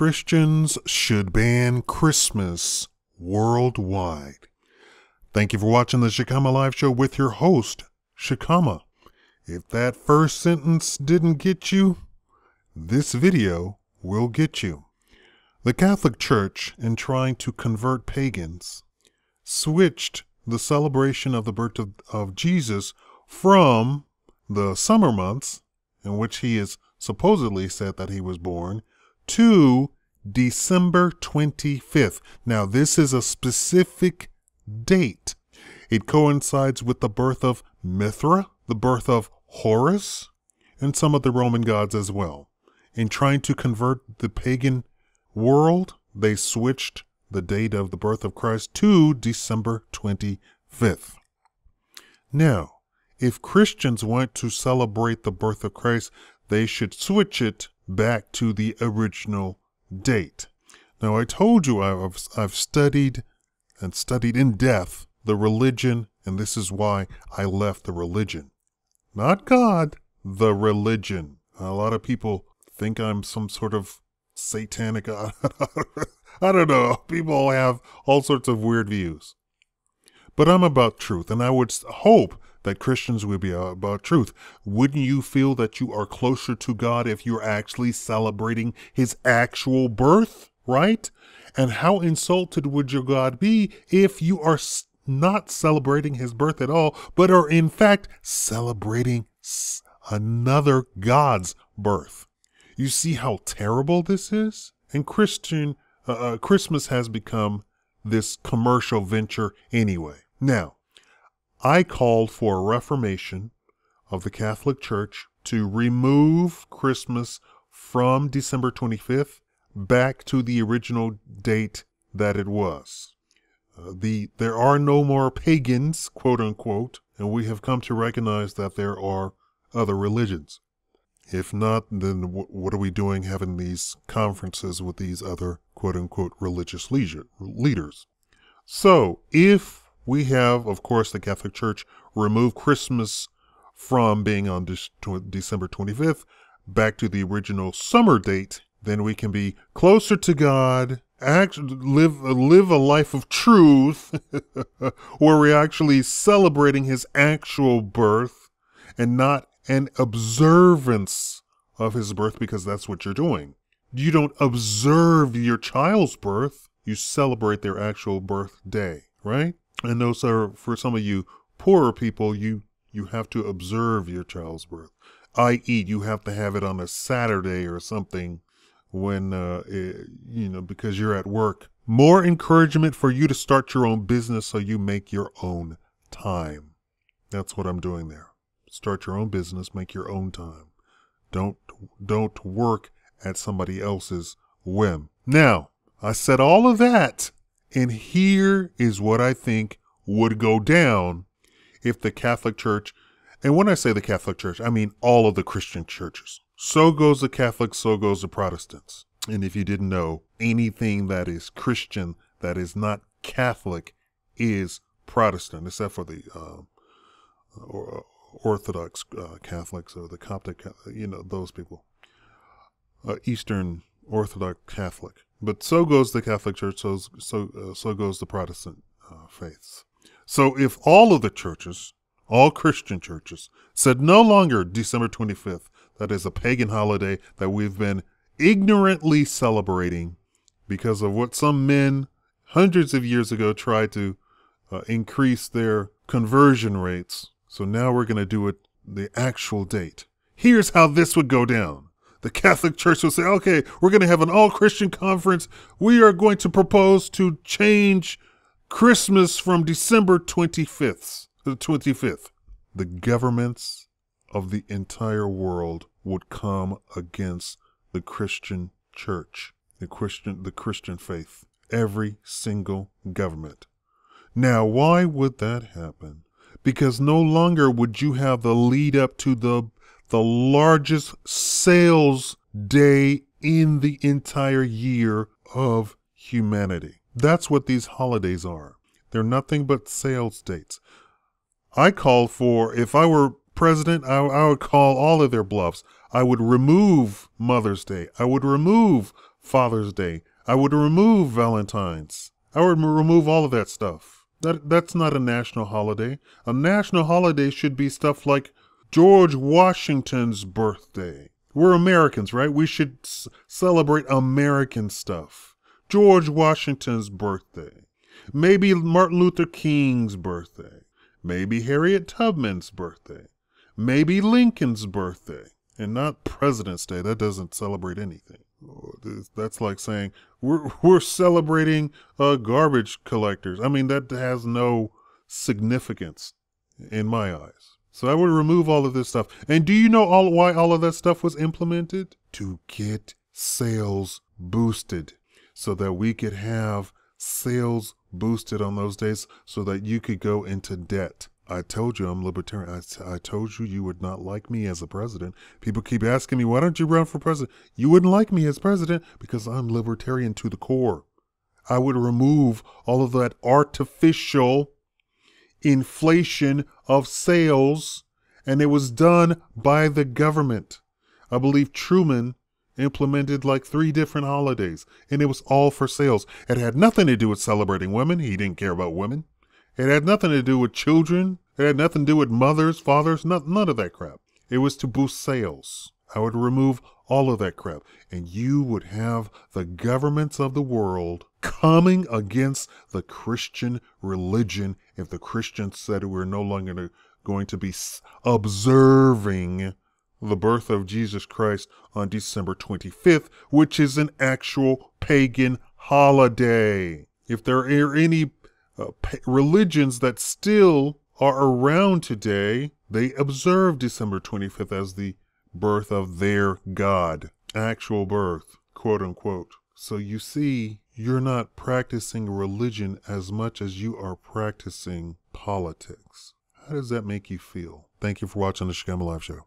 Christians should ban Christmas worldwide. Thank you for watching the Shikama Live Show with your host, Shikama. If that first sentence didn't get you, this video will get you. The Catholic Church, in trying to convert pagans, switched the celebration of the birth of Jesus from the summer months, in which he is supposedly said that he was born, to December 25th. Now, this is a specific date. It coincides with the birth of Mithra, the birth of Horus, and some of the Roman gods as well. In trying to convert the pagan world, they switched the date of the birth of Christ to December 25th. Now, if Christians want to celebrate the birth of Christ, they should switch it back to the original date. Now, I told you I've studied in depth the religion, and this is why I left the religion. Not God, the religion. A lot of people think I'm some sort of satanic, I don't know. People have all sorts of weird views. But I'm about truth, and I would hope that Christians would be about truth. Wouldn't you feel that you are closer to God if you're actually celebrating his actual birth, right? And how insulted would your God be if you are not celebrating his birth at all, but are in fact celebrating another God's birth? You see how terrible this is? And Christmas has become this commercial venture anyway. Now, I called for a reformation of the Catholic Church to remove Christmas from December 25th back to the original date that it was. There are no more pagans, quote unquote, and we have come to recognize that there are other religions. If not, then what are we doing having these conferences with these other quote unquote religious leaders? So if we have, of course, the Catholic Church remove Christmas from being on December 25th back to the original summer date, then we can be closer to God, live a life of truth where we're actually celebrating his actual birth and not an observance of his birth, because that's what you're doing. You don't observe your child's birth, you celebrate their actual birthday, right? And no, sir, for some of you poorer people, you have to observe your child's birth, i.e. you have to have it on a Saturday or something when, because you're at work. More encouragement for you to start your own business so you make your own time. That's what I'm doing there. Start your own business, make your own time. Don't work at somebody else's whim. Now, I said all of that, and here is what I think would go down if the Catholic Church, and when I say the Catholic Church, I mean all of the Christian churches. So goes the Catholics, so goes the Protestants. And if you didn't know, anything that is Christian that is not Catholic is Protestant, except for the Orthodox Catholics or the Coptic, those people. Eastern Orthodox Catholic. But so goes the Catholic Church, so goes the Protestant faiths. So if all of the churches, all Christian churches, said no longer December 25th, that is a pagan holiday that we've been ignorantly celebrating because of what some men hundreds of years ago tried to increase their conversion rates. So now we're going to do it the actual date. Here's how this would go down. The Catholic Church would say, okay, we're going to have an all-Christian conference. We are going to propose to change Christmas from December 25th to the 25th. The governments of the entire world would come against the Christian church, the Christian faith. Every single government. Now, why would that happen? Because no longer would you have the lead up to the largest sales day in the entire year of humanity. That's what these holidays are. They're nothing but sales dates. I call for, if I were president, I would call all of their bluffs. I would remove Mother's Day. I would remove Father's Day. I would remove Valentine's. I would remove all of that stuff. That's not a national holiday. A national holiday should be stuff like George Washington's birthday. We're Americans, right? We should celebrate American stuff. George Washington's birthday. Maybe Martin Luther King's birthday. Maybe Harriet Tubman's birthday. Maybe Lincoln's birthday. And not President's Day. That doesn't celebrate anything. That's like saying we're celebrating garbage collectors. I mean, that has no significance in my eyes. So I would remove all of this stuff. And do you know why all of that stuff was implemented? To get sales boosted, so that we could have sales boosted on those days, so that you could go into debt. I told you I'm libertarian. I told you you would not like me as a president. People keep asking me, why don't you run for president? You wouldn't like me as president because I'm libertarian to the core. I would remove all of that artificial inflation of sales, and it was done by the government. I believe Truman implemented like 3 different holidays, and it was all for sales. It had nothing to do with celebrating women. He didn't care about women. It had nothing to do with children. It had nothing to do with mothers, fathers, none of that crap. It was to boost sales. I would remove all of that crap. And you would have the governments of the world coming against the Christian religion if the Christians said we're no longer going to be observing the birth of Jesus Christ on December 25th, which is an actual pagan holiday. If there are any religions that still are around today, they observe December 25th as the birth of their God, actual birth, quote unquote. So you see, you're not practicing religion as much as you are practicing politics. How does that make you feel? Thank you for watching the Shikama Live Show.